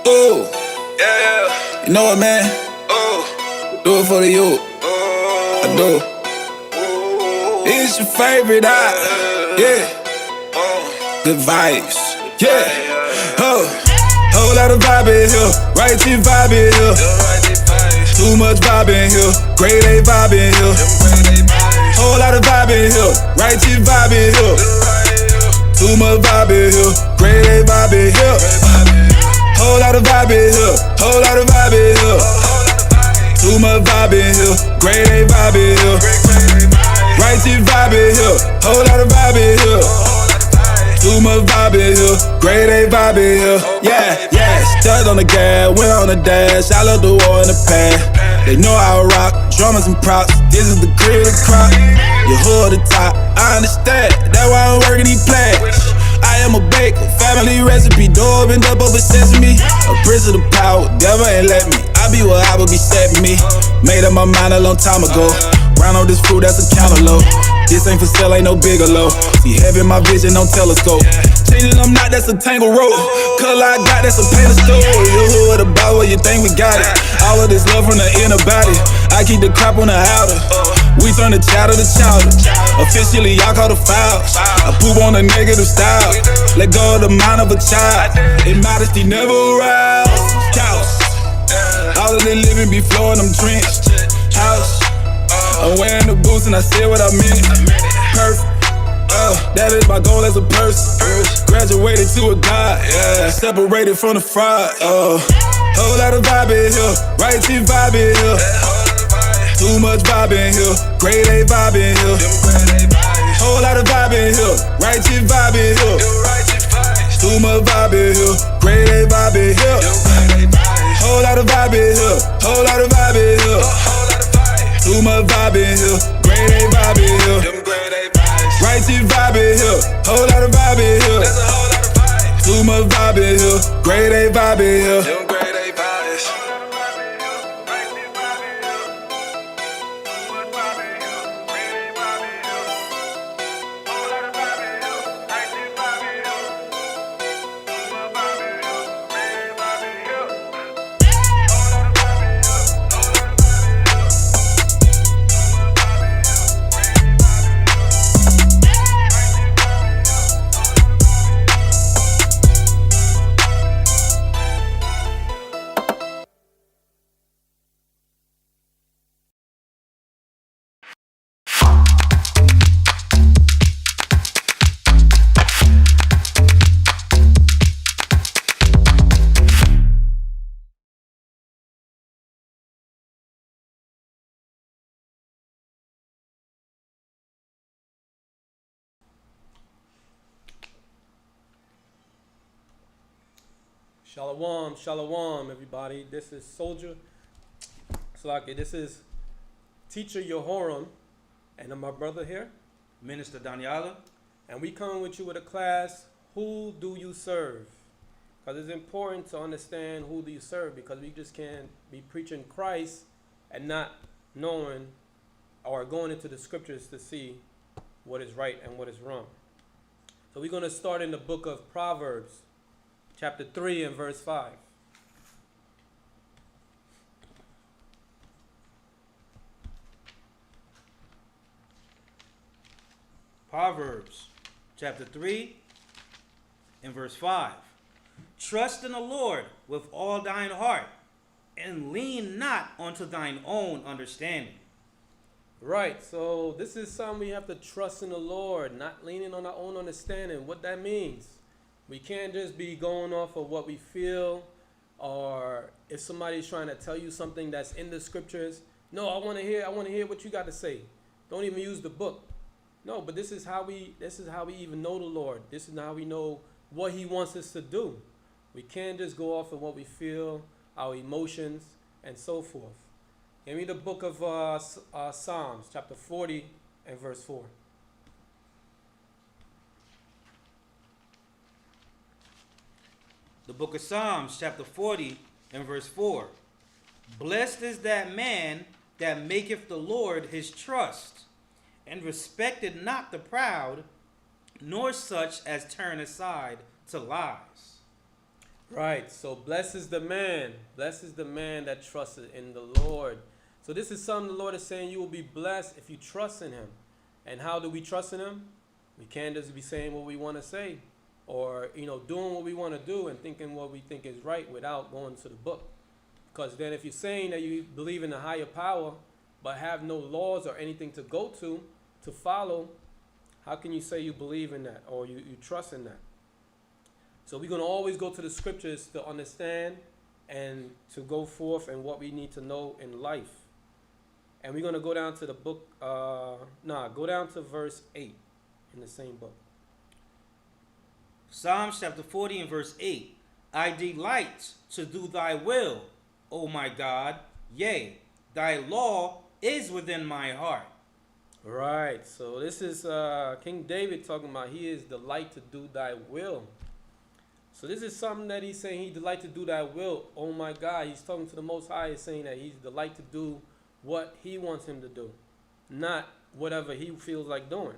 Ooh, Yeah, you know what, man? oh, Do it for the youth. I do. It's your favorite eye. Yeah, good vibes. Yeah, oh, whole lot of vibe in here. Right to vibe in here. Too much vibe in here. Grade A vibe in here. Whole lot of vibe in here. Right to vibe in here. Too much vibe in here. Grade A vibe in here. Whole lot of vibe in here. Whole lot of vibe in here. Too much vibe in here. Grade A vibe in here. Right to vibe in here. Whole lot of vibe in here. Too much vibe in here. Grade A vibe in here. Yeah, yeah. Stuck on the gas, went on the dash. I love the war in the past. They know I rock, drummers and props. This is the creative crop. You hold the top, I understand. That's why I'm working these plans. I am a baker, family recipe. Door opened up over sesame. A prince of the power, devil ain't let me. I be what I would be setting me. Made up my mind a long time ago. Round on this fruit, that's a cantaloupe. This ain't for sale, ain't no Bigelow. See heaven, my vision on telescope. Changing I'm not, that's a tangle rope. Color I got, that's a painted store. You hood about what you think we got it. All of this love from the inner body. I keep the crap on the outer. We turn the chowder to chowder. Officially, y'all call the fouls. I poop on a negative style. Let go of the mind of a child. In modesty, never aroused. House. All of the living be flowing, I'm drenched. House. I'm wearing the boots and I said what I meant. Perfect. That is my goal as a person. Graduated to a god. Yeah. Separated from the fraud. Whole lot of vibe in here. Right to vibe in here. Too much vibe in here. Grade A vibe in here. Whole lot of vibe in here. Right to vibe in here. Too much vibe in here. Grade A vibe in here. Whole lot of vibe in here. Whole lot of vibe in here. Too much vibe in here. Grade A vibe in here. Right to vibe in here. Whole lot of vibe in here. Too much vibe in here. Grade A vibe in here. Shalom, shalom, everybody. This is Soldier Slaki. This is Teacher Yehoram, and I'm my brother here, Minister Daniela. and we coming with you with a class. Who do you serve? Because it's important to understand who do you serve, because we just can't be preaching Christ and not knowing or going into the scriptures to see what is right and what is wrong. So we're going to start in the book of Proverbs, chapter 3 and verse 5. Proverbs chapter 3 and verse 5. Trust in the Lord with all thine heart, and lean not unto thine own understanding. Right, so this is something we have to trust in the Lord, not leaning on our own understanding. What that means, we can't just be going off of what we feel, or if somebody's trying to tell you something that's in the scriptures. No, I want to hear what you got to say. Don't even use the book. No, but this is how we even know the Lord. This is how we know what He wants us to do. We can't just go off of what we feel, our emotions, and so forth. Give me the book of Psalms, chapter 40 and verse 4. The book of Psalms chapter 40 and verse 4. Blessed is that man that maketh the Lord his trust, and respected not the proud, nor such as turn aside to lies. Right. So blessed is the man. Blessed is the man that trusted in the Lord. So this is something the Lord is saying you will be blessed if you trust in him. And how do we trust in him? We can't just be saying what we want to say or, doing what we want to do and thinking what we think is right without going to the book. Because then if you're saying that you believe in a higher power but have no laws or anything to go to follow, how can you say you believe in that or you trust in that? So we're going to always go to the scriptures to understand and to go forth and what we need to know in life. And we're going to go down to the book, go down to verse 8 in the same book. Psalms chapter 40 and verse 8. I delight to do thy will, O my God. Yea, thy law is within my heart. Right. So this is King David talking about he is delight to do thy will. So this is something that he's saying he delight to do thy will. Oh my God. He's talking to the Most High. He's saying that he's delight to do what he wants him to do, not whatever he feels like doing.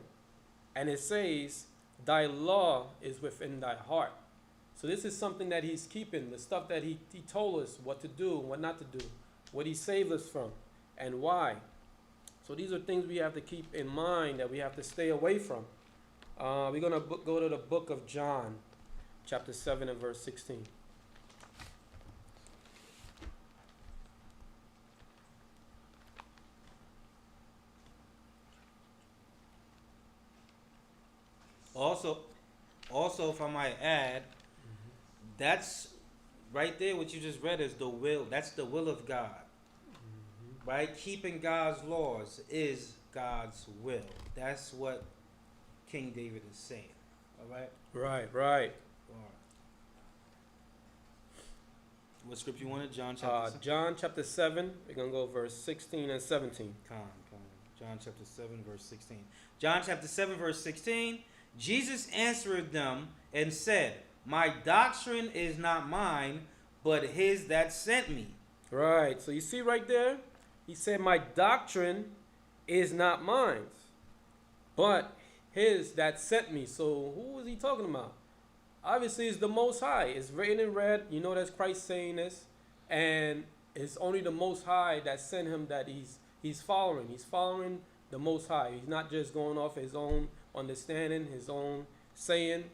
And it says, thy law is within thy heart. So this is something that he's keeping, the stuff that he told us what to do and what not to do, what he saved us from, and why. So these are things we have to keep in mind that we have to stay away from. We're going to go to the book of John, chapter 7 and verse 16. Also, if I might add, that's right there. What you just read is the will. That's the will of God, right? Keeping God's laws is God's will. That's what King David is saying. All right. Right. All right. What scripture you wanted? John chapter 7? John chapter 7. We're going to go verse 16 and 17. Come. John chapter 7, verse 16. John chapter 7, verse 16. Jesus answered them and said, my doctrine is not mine, but his that sent me. Right. So you see right there, he said, my doctrine is not mine, but his that sent me. So who is he talking about? Obviously, it's the Most High. It's written in red. You know that's Christ saying this. And it's only the Most High that sent him that he's following. He's following the Most High. He's not just going off his own understanding, his own saying.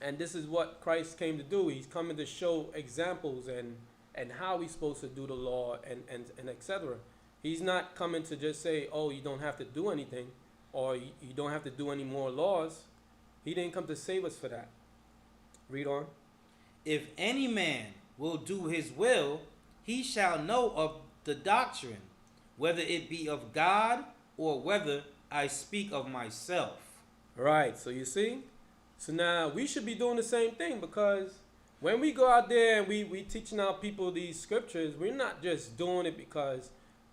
And this is what Christ came to do. He's coming to show examples and how he's supposed to do the law and etc. He's not coming to just say, oh, you don't have to do anything or you don't have to do any more laws. He didn't come to save us for that. Read on. If any man will do his will, he shall know of the doctrine, whether it be of God or whether I speak of myself. Right. So you see? So now we should be doing the same thing, because when we go out there and we teaching our people these scriptures, we're not just doing it because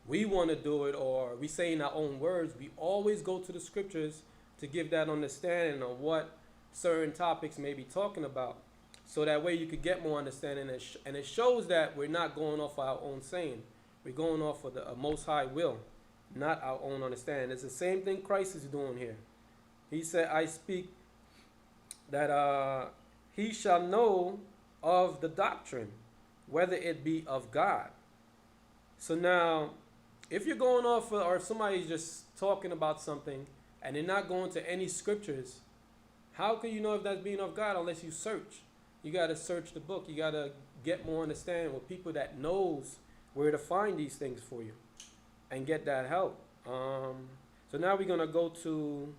we want to do it or we say in our own words. We always go to the scriptures to give that understanding of what certain topics may be talking about. So that way you could get more understanding, and it shows that we're not going off our own saying. We're going off of the Most High will, not our own understanding. It's the same thing Christ is doing here. He said, I speak that he shall know of the doctrine, whether it be of God. So now, if you're going off, or if somebody's just talking about something and they're not going to any scriptures, how can you know if that's being of God unless you search? You got to search the book. You got to get more understanding with people that knows where to find these things for you and get that help. So now we're going to go to,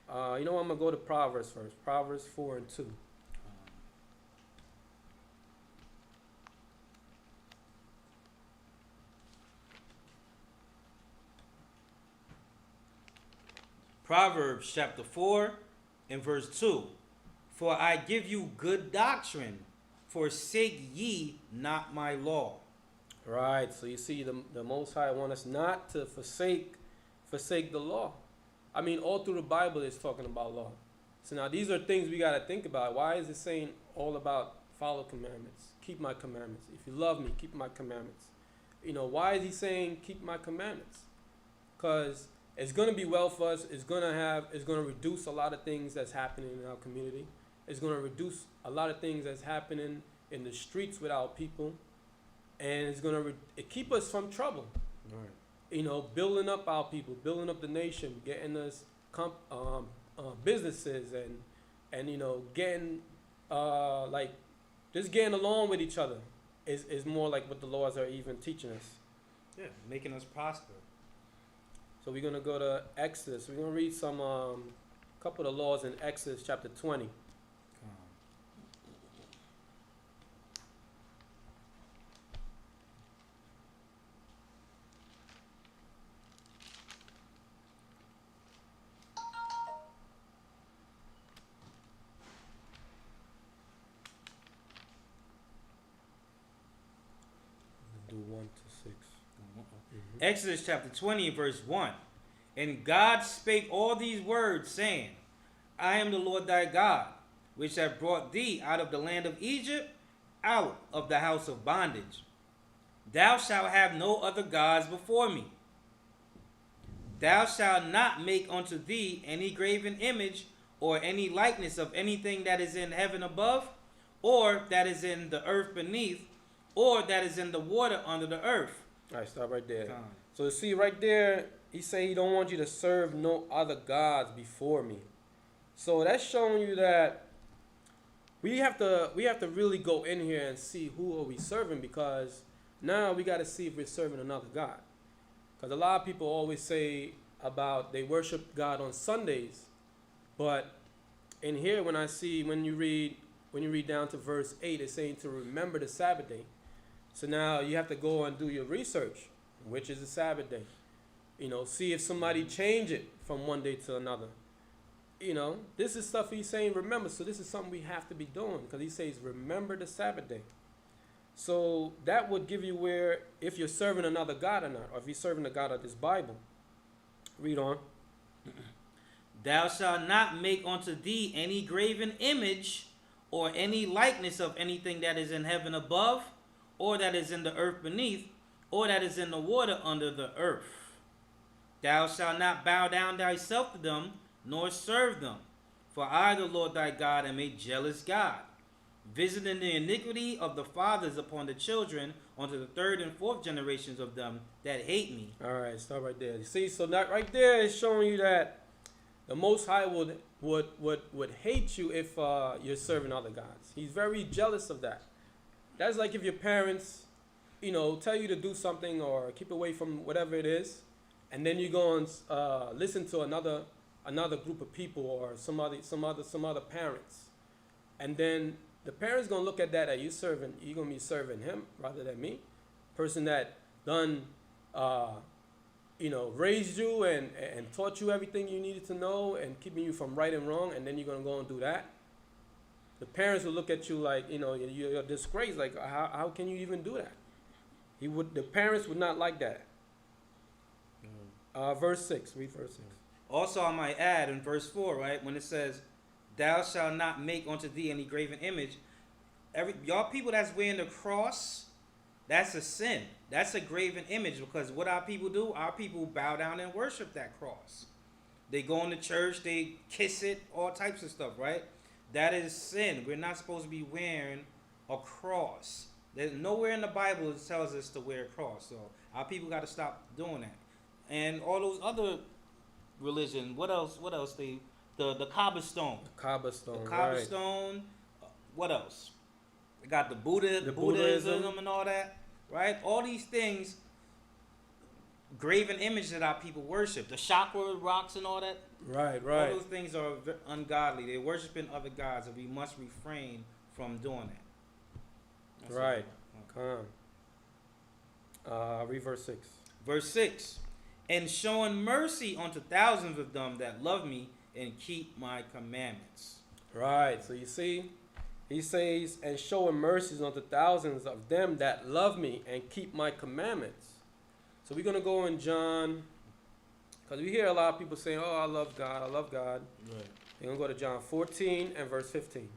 I'm going to go to Proverbs first. Proverbs 4 and 2. Proverbs chapter 4 and verse 2. For I give you good doctrine, forsake ye not my law. Right. So you see, the Most High wants us not to forsake the law. I mean, all through the Bible it's talking about law. So now these are things we got to think about. Why is it saying all about follow commandments? Keep my commandments. If you love me, keep my commandments. Why is he saying keep my commandments? Because it's going to be well for us. It's going to reduce a lot of things that's happening in our community. It's going to reduce a lot of things that's happening in the streets with our people, and it's going to keep us from trouble. Right. You know, building up our people, building up the nation, getting us businesses, and you know, getting like just getting along with each other is more like what the laws are even teaching us. Yeah, making us prosper. So we're gonna go to Exodus. We're gonna read some couple of the laws in Exodus chapter 20. Do 1 to 6. Exodus chapter 20, verse 1. And God spake all these words, saying, I am the Lord thy God, which have brought thee out of the land of Egypt, out of the house of bondage. Thou shalt have no other gods before me. Thou shalt not make unto thee any graven image, or any likeness of anything that is in heaven above, or that is in the earth beneath, or that is in the water under the earth. All right, stop right there. Come. So you see right there, he say he don't want you to serve no other gods before me. So that's showing you that we have to really go in here and see who are we serving, because now we got to see if we're serving another God. Because a lot of people always say about they worship God on Sundays, but in here when you read down to verse 8, it's saying to remember the Sabbath day. So now you have to go and do your research, which is the Sabbath day. You know, see if somebody change it from one day to another. You know, this is stuff he's saying remember. So this is something we have to be doing, because he says remember the Sabbath day. So that would give you where if you're serving another God or not, or if you're serving the God of this Bible. Read on. Thou shalt not make unto thee any graven image, or any likeness of anything that is in heaven above, or that is in the earth beneath, or that is in the water under the earth. Thou shalt not bow down thyself to them, nor serve them. For I, the Lord thy God, am a jealous God, visiting the iniquity of the fathers upon the children, unto the third and fourth generations of them that hate me. All right, stop right there. You see, so that right there is showing you that the Most High would hate you if you're serving other gods. He's very jealous of that. That's like if your parents, you know, tell you to do something or keep away from whatever it is, and then you go and listen to another group of people or some other parents, and then the parents gonna look at that you're gonna be serving him rather than me, person that done raised you and taught you everything you needed to know and keeping you from right and wrong, and then you're gonna go and do that. The parents will look at you like, you know, you're a disgrace. Like, how can you even do that? The parents would not like that. Verse 6. Read verse 6. Also, I might add in verse 4, right, when it says, thou shalt not make unto thee any graven image. Y'all people that's wearing the cross, that's a sin. That's a graven image, because what our people do, our people bow down and worship that cross. They go into church, they kiss it, all types of stuff, right? That is sin. We're not supposed to be wearing a cross. There's nowhere in the Bible that tells us to wear a cross. So our people got to stop doing that. And all those other religion, what else? The Kaaba stone. The Kaaba stone. The Kaaba right. stone. What else? They got the Buddhism and all that, right? All these things, graven image that our people worship. The chakra rocks and all that. Right. All those things are ungodly. They're worshiping other gods, and we must refrain from doing that. That's right. Come. Read verse 6. Verse 6. And showing mercy unto thousands of them that love me and keep my commandments. Right. So you see, he says, and showing mercies unto thousands of them that love me and keep my commandments. So we're going to go in John, because we hear a lot of people saying, oh, I love God, I love God. Right. We're going to go to John 14 and verse 15.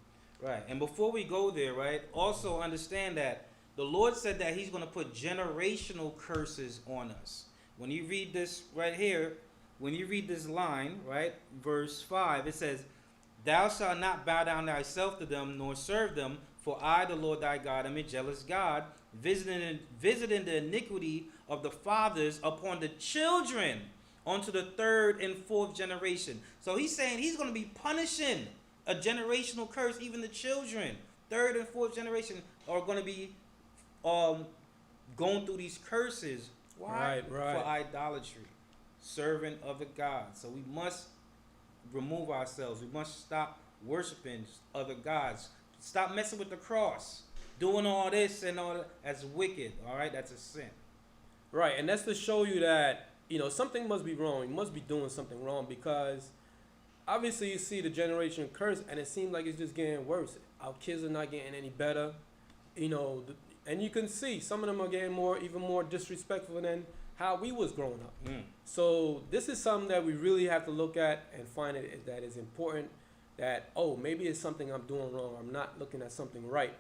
Right. And before we go there, right, also understand that the Lord said that he's going to put generational curses on us. When you read this right here, when you read this line, right, verse 5, it says, Thou shalt not bow down thyself to them, nor serve them, for I, the Lord thy God, am a jealous God, visiting the iniquity of the fathers upon the children, unto the third and fourth generation. So he's saying he's going to be punishing a generational curse. Even the children, third and fourth generation, are going to be going through these curses. Why? Right. For idolatry, serving other gods. So we must remove ourselves. We must stop worshiping other gods. Stop messing with the cross. Doing all this and all that, that's wicked. All right, that's a sin. Right, and that's to show you that, something must be wrong. You must be doing something wrong, because obviously you see the generation curse, and it seems like it's just getting worse. Our kids are not getting any better, and you can see some of them are getting even more disrespectful than how we was growing up. So this is something that we really have to look at and find that is important, that, maybe it's something I'm doing wrong. I'm not looking at something right.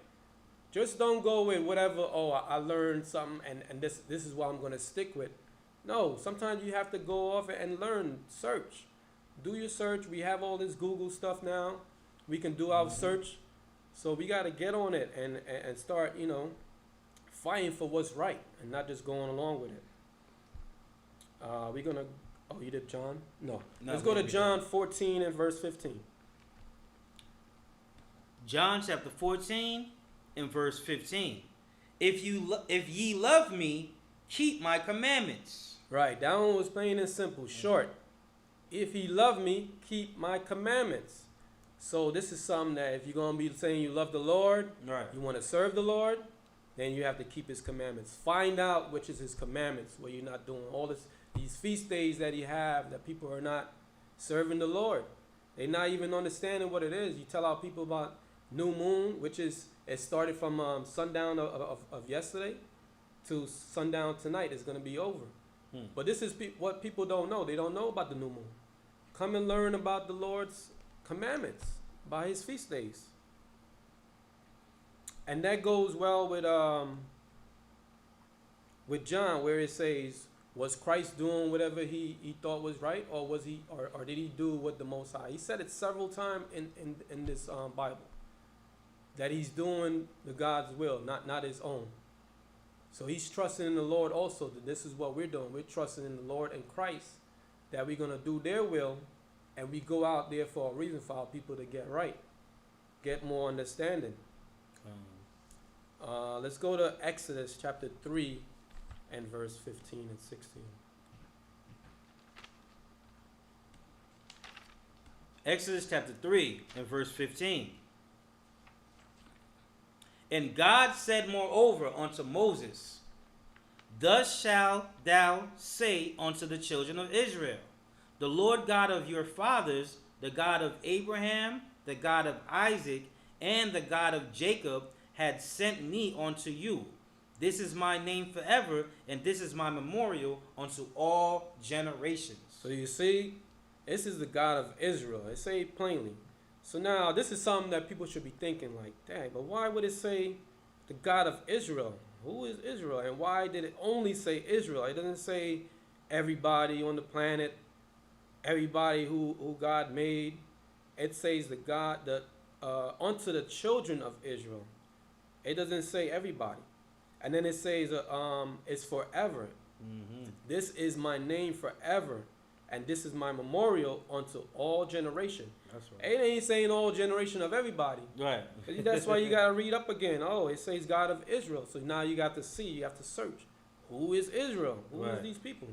Just don't go with whatever, I learned something and this is what I'm going to stick with. No, sometimes you have to go off and learn, search. Do your search. We have all this Google stuff now. We can do our search. So we got to get on it and start, fighting for what's right and not just going along with it. We're going to, you did John? No. Let's go to John 14 and verse 15. John chapter 14 and verse 15. If ye love me, keep my commandments. Right. That one was plain and simple, short. If ye love me, keep my commandments. So this is something that if you're going to be saying you love the Lord, right, you want to serve the Lord, then you have to keep his commandments. Find out which is his commandments, where you're not doing all these feast days that you have, that people are not serving the Lord. They're not even understanding what it is. You tell our people about new moon, which is, it started from sundown of yesterday to sundown tonight. It's going to be over. But this is what people don't know. They don't know about the new moon. Come and learn about the Lord's commandments by his feast days. And that goes well with John, where it says, was Christ doing whatever he thought was right, or was he, or did he do what the Most High? He said it several times in this Bible, that he's doing the God's will, not his own. So he's trusting in the Lord also, that this is what we're doing. We're trusting in the Lord and Christ, that we're going to do their will, and we go out there for a reason, for our people to get right, get more understanding. Let's go to Exodus chapter 3 and verse 15 and 16. Exodus chapter 3 and verse 15. And God said moreover unto Moses, thus shalt thou say unto the children of Israel, the Lord God of your fathers, the God of Abraham, the God of Isaac, and the God of Jacob, had sent me unto you. This is my name forever, and this is my memorial unto all generations. So you see, this is the God of Israel. It say plainly. So now this is something that people should be thinking like, dang, but why would it say the God of Israel? Who is Israel? And why did it only say Israel? It doesn't say everybody on the planet, everybody who God made. It says the God that unto the children of Israel. It doesn't say everybody. And then it says it's forever. This is my name forever, and this is my memorial unto all generation. That's right. It ain't saying all generation of everybody. Right. That's why you got to read up again. Oh, it says God of Israel. So now you got to see, you have to search. Who is Israel? Who is these people?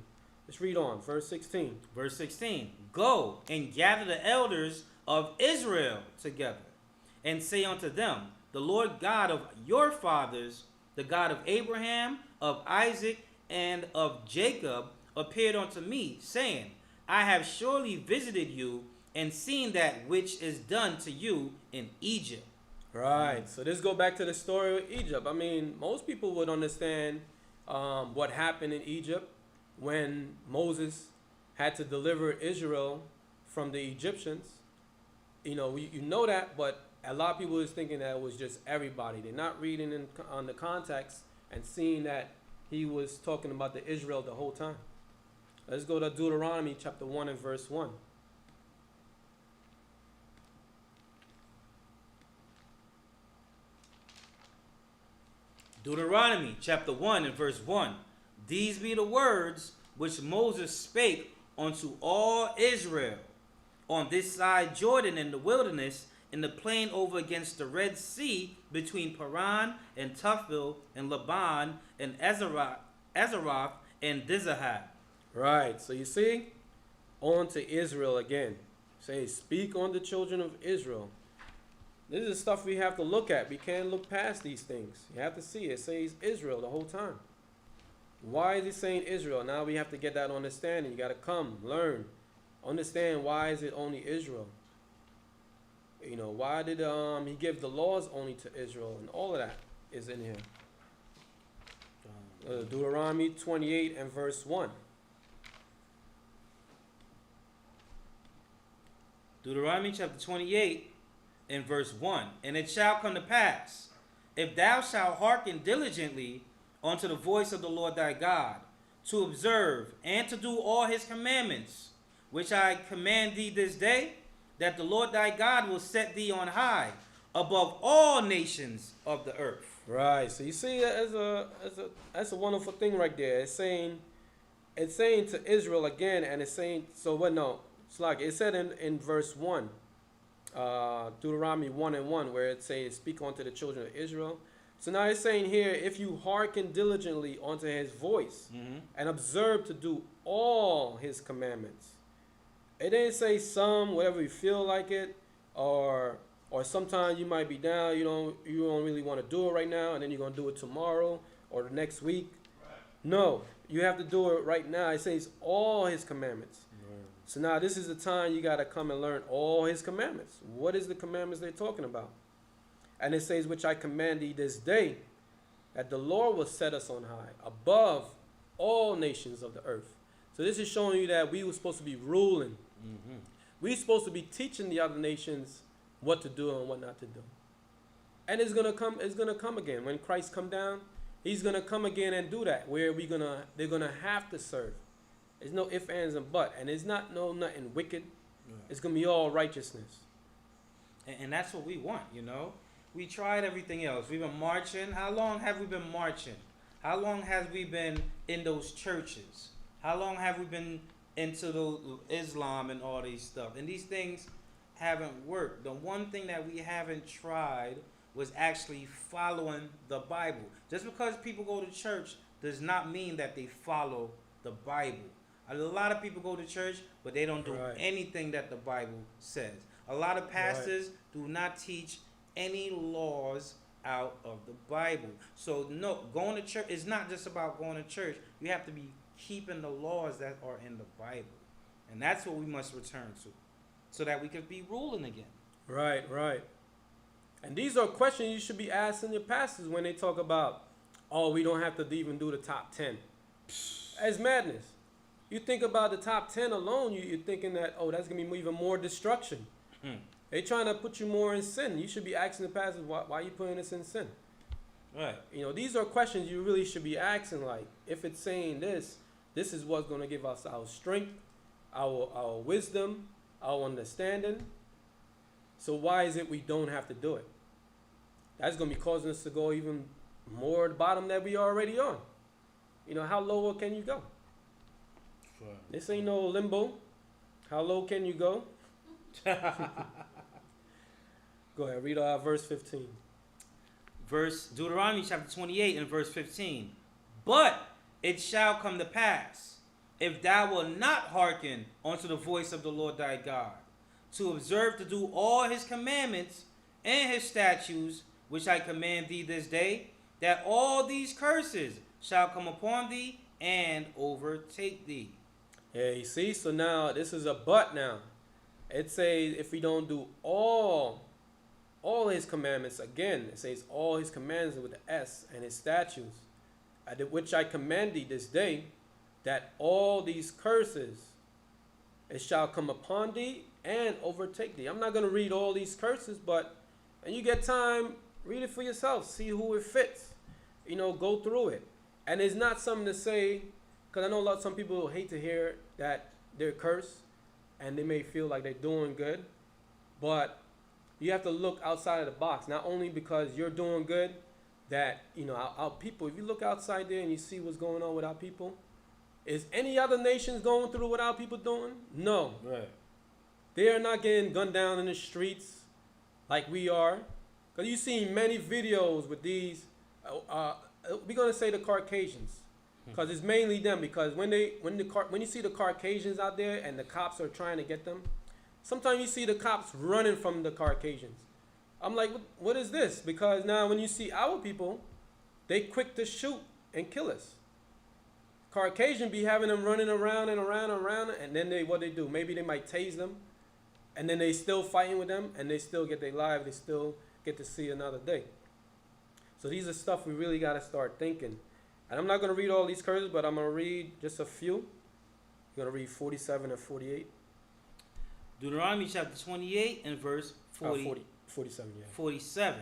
Let's read on. Verse 16. Verse 16. Go and gather the elders of Israel together, and say unto them, the Lord God of your fathers, the God of Abraham, of Isaac, and of Jacob, appeared unto me, saying, I have surely visited you, and seen that which is done to you in Egypt. Right. So this go back to the story of Egypt. I mean, most people would understand what happened in Egypt when Moses had to deliver Israel from the Egyptians. You know that, but a lot of people is thinking that it was just everybody. They're not reading on the context and seeing that he was talking about the Israel the whole time. Let's go to Deuteronomy chapter 1 and verse 1. Deuteronomy chapter 1 and verse 1. These be the words which Moses spake unto all Israel on this side Jordan in the wilderness, in the plain over against the Red Sea, between Paran and Tuphil and Laban and Azaroth and Dizahab. Right. So you see, on to Israel again. Say, speak on the children of Israel. This is stuff we have to look at. We can't look past these things. You have to see it. It says Israel the whole time. Why is it saying Israel? Now we have to get that understanding. You got to come, learn, understand why is it only Israel. You know, why did he give the laws only to Israel? And all of that is in here. Deuteronomy 28 and verse 1. Deuteronomy chapter 28 and verse 1. And it shall come to pass, if thou shalt hearken diligently unto the voice of the Lord thy God, to observe and to do all his commandments, which I command thee this day, that the Lord thy God will set thee on high above all nations of the earth. Right. So you see that that's a wonderful thing right there. It's saying to Israel again, and it's saying so what no, it's like it said in verse 1, Deuteronomy 1 and 1, where it says, speak unto the children of Israel. So now it's saying here, if you hearken diligently unto his voice and observe to do all his commandments. It didn't say some, whatever you feel like it, or sometimes you might be down, you don't really want to do it right now, and then you're going to do it tomorrow or the next week. Right. No, you have to do it right now. It says all his commandments. Right. So now this is the time you got to come and learn all his commandments. What is the commandments they're talking about? And it says, which I command thee this day, that the Lord will set us on high, above all nations of the earth. So this is showing you that we were supposed to be ruling. Mm-hmm. We're supposed to be teaching the other nations what to do and what not to do. And it's gonna come again. When Christ come down, he's gonna come again and do that, where they're gonna have to serve. There's no ifs, ands, and buts. And it's nothing wicked. Yeah. It's gonna be all righteousness. And that's what we want, you know. We tried everything else. We've been marching. How long have we been marching? How long have we been in those churches? How long have we been into the Islam and all these stuff? And these things haven't worked. The one thing that we haven't tried was actually following the Bible. Just because people go to church does not mean that they follow the Bible. A lot of people go to church, but they don't do anything that the Bible says. A lot of pastors do not teach any laws out of the Bible. So no, going to church is not just about going to church. You have to be keeping the laws that are in the Bible. And that's what we must return to, so that we can be ruling again. Right. And these are questions you should be asking your pastors when they talk about, oh, we don't have to even do the top 10. That's madness. You think about the top 10 alone, you're thinking that, oh, that's going to be even more destruction. They're trying to put you more in sin. You should be asking the pastors, why are you putting us in sin? Right. You know, these are questions you really should be asking, like, if it's saying this is what's going to give us our strength, our wisdom, our understanding. So why is it we don't have to do it? That's going to be causing us to go even more at the bottom that we already on. You know, how lower can you go? Sure. This ain't no limbo. How low can you go? Go ahead, read verse 15. Deuteronomy chapter 28 and verse 15. But it shall come to pass, if thou wilt not hearken unto the voice of the Lord thy God, to observe to do all his commandments and his statutes, which I command thee this day, that all these curses shall come upon thee and overtake thee. Yeah, you see? So now, this is a but now. It says, if we don't do all his commandments, again, it says all his commandments with the S, and his statutes, which I command thee this day, that all these curses, it shall come upon thee and overtake thee. I'm not going to read all these curses, but when you get time, read it for yourself. See who it fits. You know, go through it. And it's not something to say, because I know some people hate to hear that they're cursed, and they may feel like they're doing good, but you have to look outside of the box. Not only because you're doing good, that, you know, our people, if you look outside there and you see what's going on with our people, is any other nations going through what our people doing? No. Right. They are not getting gunned down in the streets like we are. Because you see many videos with these, we're going to say the Caucasians. Because it's mainly them. Because when you see the Caucasians out there and the cops are trying to get them, sometimes you see the cops running from the Caucasians. I'm like, what is this? Because now when you see our people, they quick to shoot and kill us. Caucasian be having them running around and around and around, and then what they do? Maybe they might tase them, and then they still fighting with them, and they still get their life. They still get to see another day. So these are stuff we really got to start thinking. And I'm not going to read all these curses, but I'm going to read just a few. I'm going to read 47 and 48. Deuteronomy chapter 28 and verse 47, yeah. 47.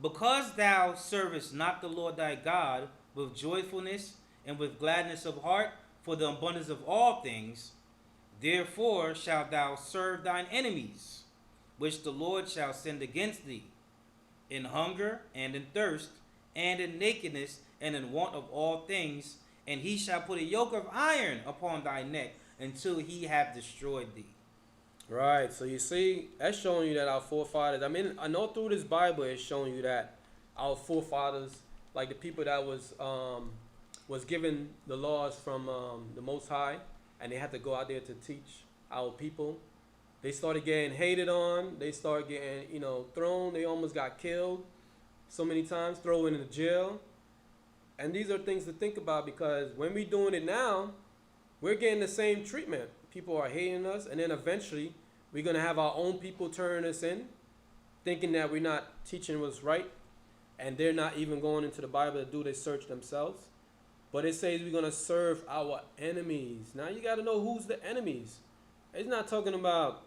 Because thou servest not the Lord thy God with joyfulness and with gladness of heart for the abundance of all things, therefore shalt thou serve thine enemies, which the Lord shall send against thee, in hunger and in thirst, and in nakedness and in want of all things, and he shall put a yoke of iron upon thy neck until he have destroyed thee. Right, so you see, that's showing you that our forefathers, I mean, I know through this Bible it's showing you that our forefathers, like the people that was given the laws from the Most High, and they had to go out there to teach our people. They started getting hated on. They started getting, you know, thrown. They almost got killed so many times, thrown into jail. And these are things to think about, because when we're doing it now, we're getting the same treatment. People are hating us, and then eventually we're going to have our own people turn us in, thinking that we're not teaching what's right, and they're not even going into the Bible to do their search themselves. But it says we're going to serve our enemies. Now you got to know who's the enemies. It's not talking about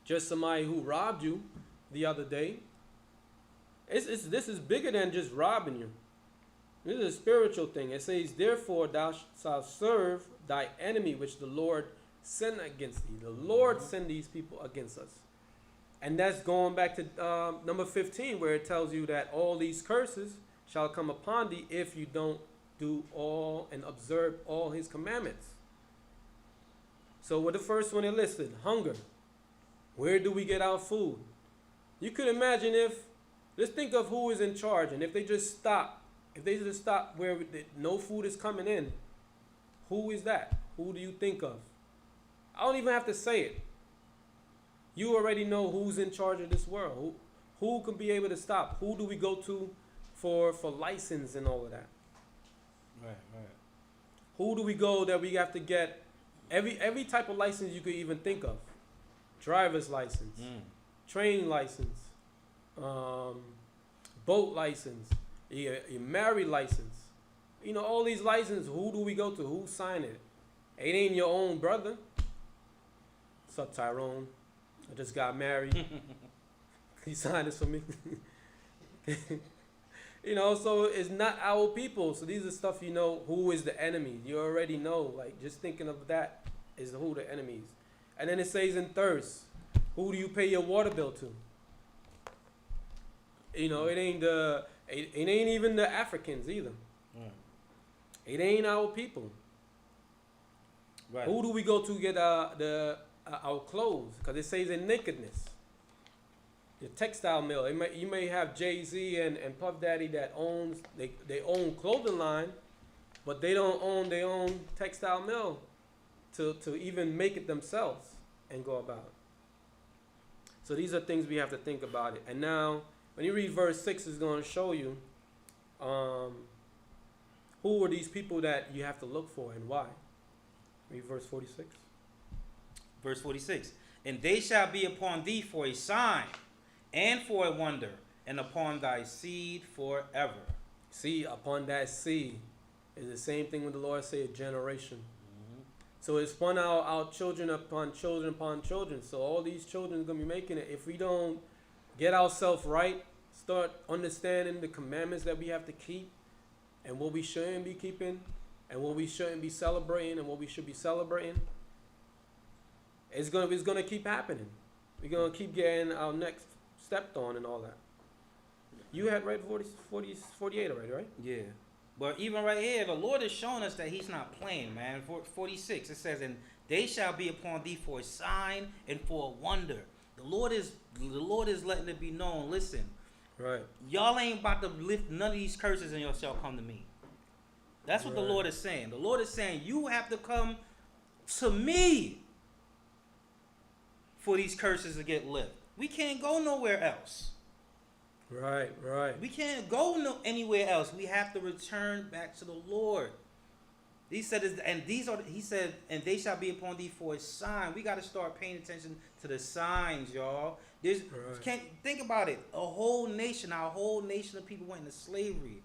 just somebody who robbed you the other day. This is bigger than just robbing you. This is a spiritual thing. It says, therefore thou shalt serve thy enemy, which the Lord sent against thee. The Lord sent these people against us. And that's going back to number 15, where it tells you that all these curses shall come upon thee if you don't do all and observe all his commandments. So with the first one it listed, hunger. Where do we get our food? You could imagine let's think of who is in charge, and if they just stop where no food is coming in, who is that? Who do you think of? I don't even have to say it. You already know who's in charge of this world. Who can be able to stop? Who do we go to for license and all of that? Right. Who do we go that we have to get every type of license you could even think of? Driver's license, train license, boat license, your married license. You know, all these licenses, who do we go to? Who signed it? It ain't your own brother. What's up, Tyrone? I just got married. He signed this for me. You know, so it's not our people. So these are stuff, you know, who is the enemy. You already know. Like, just thinking of that is who the enemy is. And then it says in thirst, who do you pay your water bill to? You know, it ain't even the Africans either. It ain't our people. Right. Who do we go to get our clothes? Because it says in nakedness. The textile mill. You may have Jay-Z and Puff Daddy that owns they own clothing line, but they don't own their own textile mill to even make it themselves and go about it. So these are things we have to think about it. And now, when you read verse 6, it's going to show you who are these people that you have to look for and why. Read verse 46. Verse 46. And they shall be upon thee for a sign and for a wonder, and upon thy seed forever. See, upon that seed is the same thing when the Lord said generation. So it's upon our children upon children upon children. So all these children are going to be making it. If we don't get ourselves right, start understanding the commandments that we have to keep and what we shouldn't be keeping and what we shouldn't be celebrating and what we should be celebrating, it's gonna keep happening. We're going to keep getting our next stepped on and all that. You had read 48 already, right? Yeah. But even right here, the Lord is showing us that he's not playing, man. 46, it says, and they shall be upon thee for a sign and for a wonder. The Lord is letting it be known. Listen, Right. y'all ain't about to lift none of these curses and y'all shall come to me. That's what the Right. Lord is saying. The Lord is saying you have to come to me for these curses to get lifted. We can't go nowhere else. Right. Right. We can't go anywhere else. We have to return back to the Lord. He said, and they shall be upon thee for a sign. We got to start paying attention to the signs, y'all. Right. Can't think about it. Our whole nation of people went into slavery.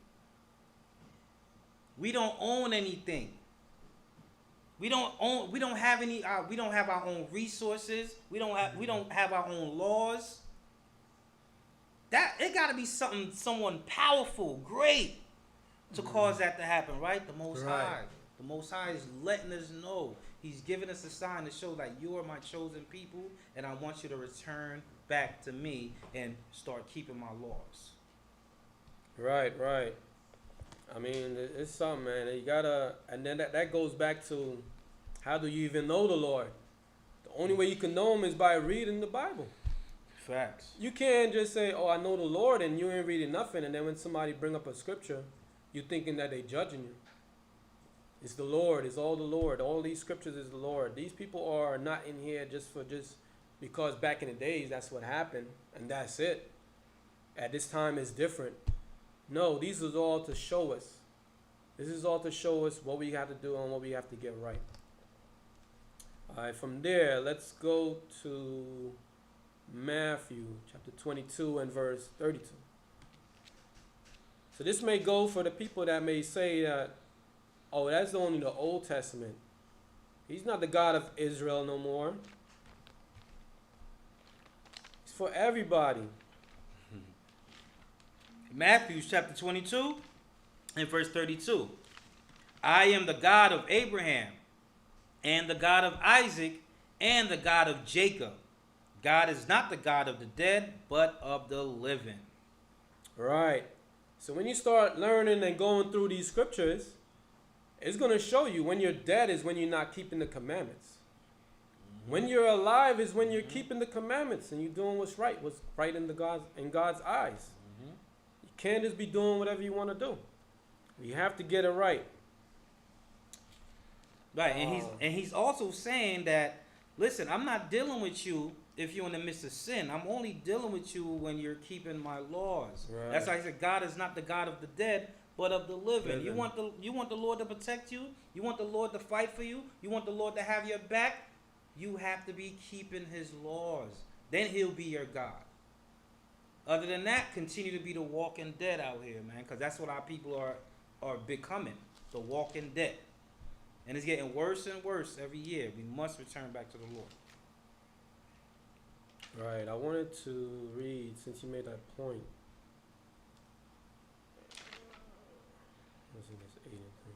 We don't own anything. We don't have any. We don't have our own resources. We don't have our own laws. That it got to be someone powerful, great, to cause that to happen, right? The Most Right. High. The Most High is letting us know. He's giving us a sign to show that you are my chosen people, and I want you to return back to me and start keeping my laws. Right. Right. I mean, it's something, man. You gotta, and then that goes back to, how do you even know the Lord? The only way you can know Him is by reading the Bible. Facts. You can't just say, "Oh, I know the Lord," and you ain't reading nothing, and then when somebody bring up a scripture, you thinking that they judging you. It's the Lord. It's all the Lord. All these scriptures is the Lord. These people are not in here just because back in the days that's what happened, and that's it. At this time, it's different. No, these is all to show us. This is all to show us what we have to do and what we have to get right. All right, from there, let's go to Matthew chapter 22 and verse 32. So this may go for the people that may say that, oh, that's only the Old Testament. He's not the God of Israel no more. It's for everybody. Matthew chapter 22 and verse 32. I am the God of Abraham and the God of Isaac and the God of Jacob. God is not the God of the dead, but of the living. Right. So when you start learning and going through these scriptures, it's going to show you when you're dead is when you're not keeping the commandments. When you're alive is when you're keeping the commandments and you're doing what's right in God's eyes. You can't just be doing whatever you want to do. You have to get it right. Right, and he's also saying that, listen, I'm not dealing with you if you're in the midst of sin. I'm only dealing with you when you're keeping my laws. Right. That's why I said God is not the God of the dead, but of the living. You want the Lord to protect you? You want the Lord to fight for you? You want the Lord to have your back? You have to be keeping his laws. Then he'll be your God. Other than that, continue to be the walking dead out here, man, because that's what our people are becoming, the walking dead. And it's getting worse and worse every year. We must return back to the Lord. Right. I wanted to read, since you made that point. Wasn't this 8 and 3?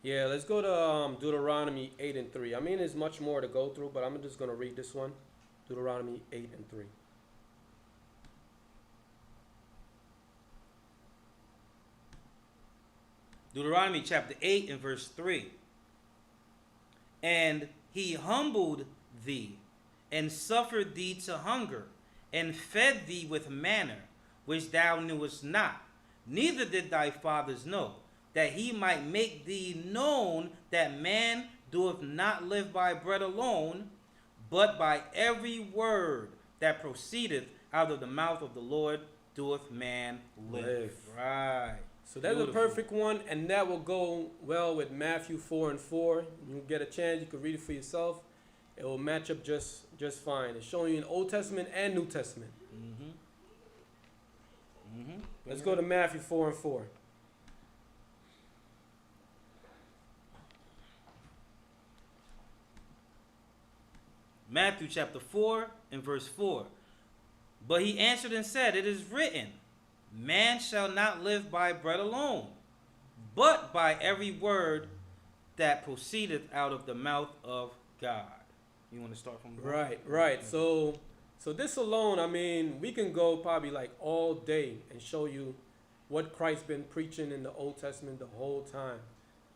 Yeah, let's go to Deuteronomy 8 and 3. I mean, there's much more to go through, but I'm just going to read this one. Deuteronomy 8 and 3. Deuteronomy chapter 8 and verse 3. And he humbled thee, and suffered thee to hunger, and fed thee with manna, which thou knewest not, neither did thy fathers know, that he might make thee known that man doeth not live by bread alone, but by every word that proceedeth out of the mouth of the Lord doeth man live. Right. So that's Beautiful. a perfect one, and that will go well with Matthew 4 and 4. You get a chance, you can read it for yourself. It will match up just fine. It's showing you in Old Testament and New Testament. Let's go to Matthew 4 and 4. Matthew chapter 4 and verse 4. But he answered and said, it is written, man shall not live by bread alone, but by every word that proceedeth out of the mouth of God. You want to start from Right. So this alone, I mean, we can go probably like all day and show you what Christ's been preaching in the Old Testament the whole time.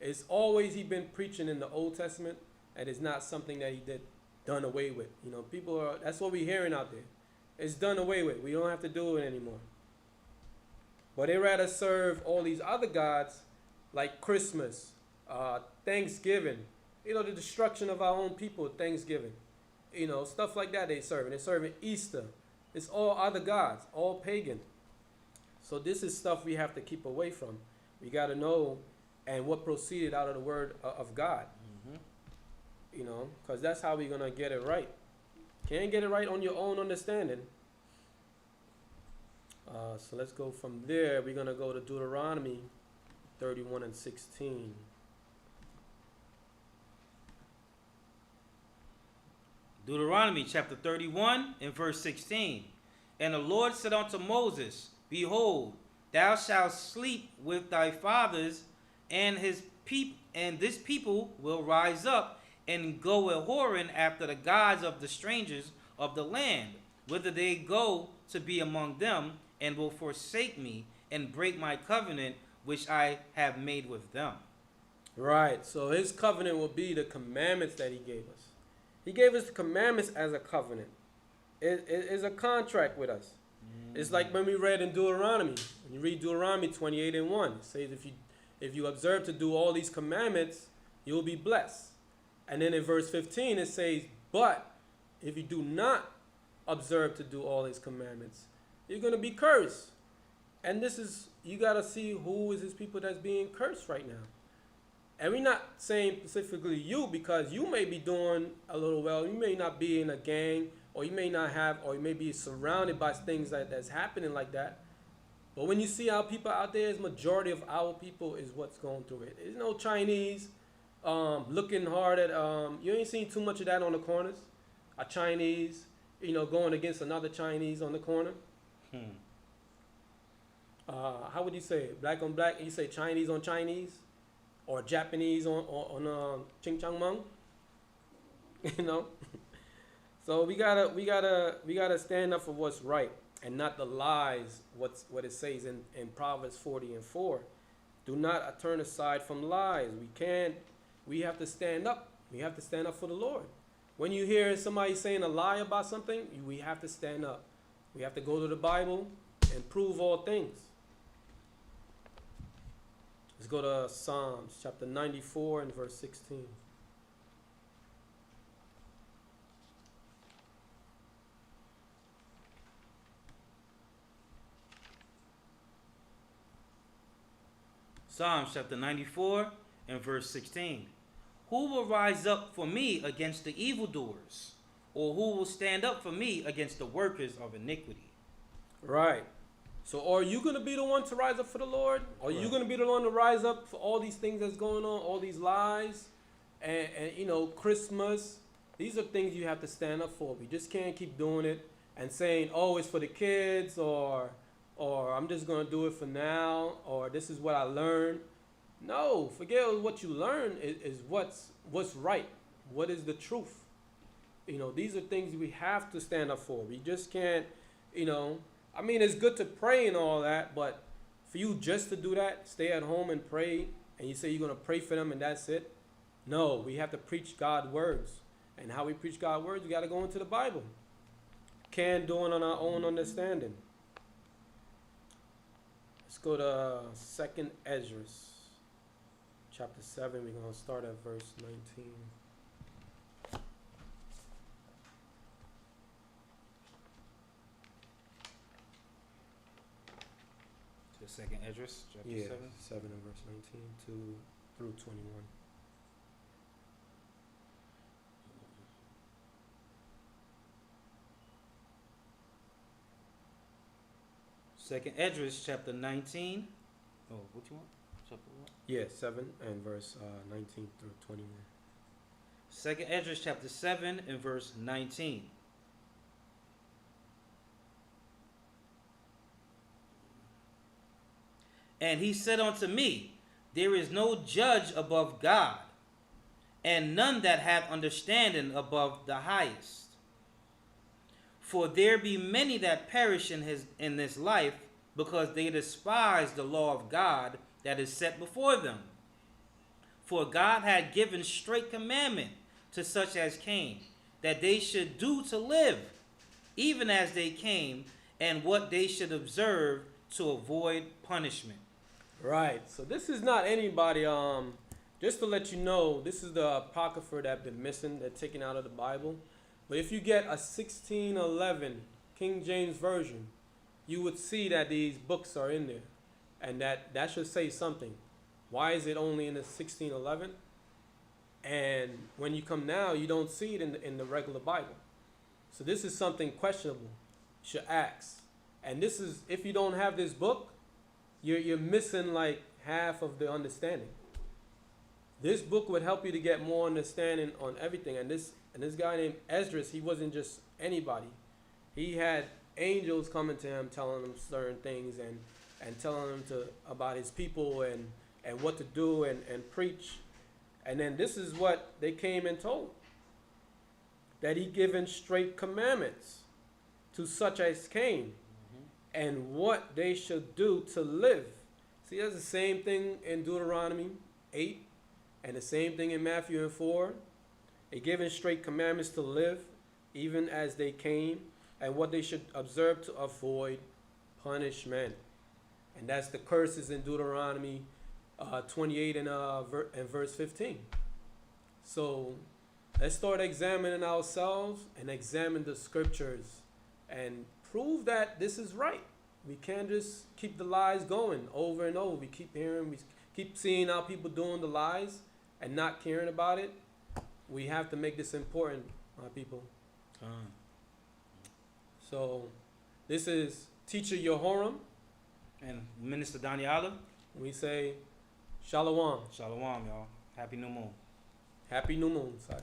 It's always he been preaching in the Old Testament, and it's not something that he did done away with. You know, people are, that's what we're hearing out there. It's done away with. We don't have to do it anymore. But they rather serve all these other gods like Christmas, Thanksgiving, you know, the destruction of our own people, Thanksgiving, you know, stuff like that they serve. And they're serving Easter. It's all other gods, all pagan. So this is stuff we have to keep away from. We got to know and what proceeded out of the word of God. You know, because that's how we're going to get it right. Can't get it right on your own understanding. So let's go from there. We're going to go to Deuteronomy 31 and 16. Deuteronomy chapter 31 and verse 16. And the Lord said unto Moses, Behold, thou shalt sleep with thy fathers, and this people will rise up and go a-whoring after the gods of the strangers of the land, whither they go to be among them, and will forsake me and break my covenant which I have made with them. Right. So his covenant will be the commandments that he gave us. He gave us the commandments as a covenant. It is a contract with us. It's like when we read in Deuteronomy. When you read Deuteronomy 28 and 1, it says if you observe to do all these commandments, you will be blessed. And then in verse 15 it says, but if you do not observe to do all his commandments, you're going to be cursed. And this is, you got to see who is his people that's being cursed right now. And we're not saying specifically you, because you may be doing a little well. You may not be in a gang, or you may not have, or you may be surrounded by things that's happening like that. But when you see our people out there, the majority of our people is what's going through it. There's no Chinese looking hard at, you ain't seen too much of that on the corners. A Chinese, you know, going against another Chinese on the corner. How would you say it? Black on black, you say Chinese on Chinese? Or Japanese on Ching Chang Mung? You know? So we gotta stand up for what's right and not the lies, what it says in Proverbs 40 and 4. Do not turn aside from lies. We have to stand up. We have to stand up for the Lord. When you hear somebody saying a lie about something, we have to stand up. We have to go to the Bible and prove all things. Let's go to Psalms chapter 94 and verse 16. Psalms chapter 94 and verse 16. Who will rise up for me against the evildoers? Or who will stand up for me against the workers of iniquity? Right. So are you going to be the one to rise up for the Lord? Are you going to be the one to rise up for all these things that's going on, all these lies? And you know, Christmas. These are things you have to stand up for. We just can't keep doing it and saying, oh, it's for the kids, or I'm just going to do it for now, or this is what I learned. No, forget what you learn is what's right. What is the truth? You know, these are things we have to stand up for. We just can't, you know, I mean, it's good to pray and all that, but for you just to do that, stay at home and pray, and you say you're going to pray for them and that's it. No, we have to preach God's words. And how we preach God's words, we got to go into the Bible. Can't do it on our own understanding. Let's go to 2nd Ezra, chapter 7. We're going to start at verse 19. The 2nd Ezra, chapter 7. 7 and verse 19 through 21. Second Ezra, chapter 19. Oh, what you want? Chapter what? Yeah, 7 and verse 19 through 21. Second Ezra, chapter 7 and verse 19. And he said unto me, there is no judge above God, and none that hath understanding above the highest. For there be many that perish in this life, because they despise the law of God that is set before them. For God had given straight commandment to such as came, that they should do to live, even as they came, and what they should observe to avoid punishment. Right. So this is not anybody. Just to let you know, this is the apocrypha that been missing. They're taken out of the Bible. But if you get a 1611 King James version, you would see that these books are in there, and that should say something. Why is it only in the 1611? And when you come now, you don't see it in the regular Bible. So this is something questionable. You should ask. And this is, if you don't have this book, you're missing like half of the understanding. This book would help you to get more understanding on everything. And this guy named Esdras, he wasn't just anybody. He had angels coming to him, telling him certain things and telling him about his people and what to do and preach. And then this is what they came and told. That he given straight commandments to such as came, and what they should do to live. See, that's the same thing in Deuteronomy 8, and the same thing in Matthew 4. They given straight commandments to live, even as they came, and what they should observe to avoid punishment. And that's the curses in Deuteronomy 28 and verse 15. So let's start examining ourselves and examine the scriptures and prove that this is right. We can't just keep the lies going over and over. We keep seeing how people doing the lies and not caring about it. We have to make this important, my people. So this is Teacher Yehoram and Minister Daniela. We say Shalom. Shalom, y'all. Happy New Moon. Happy New Moon, side.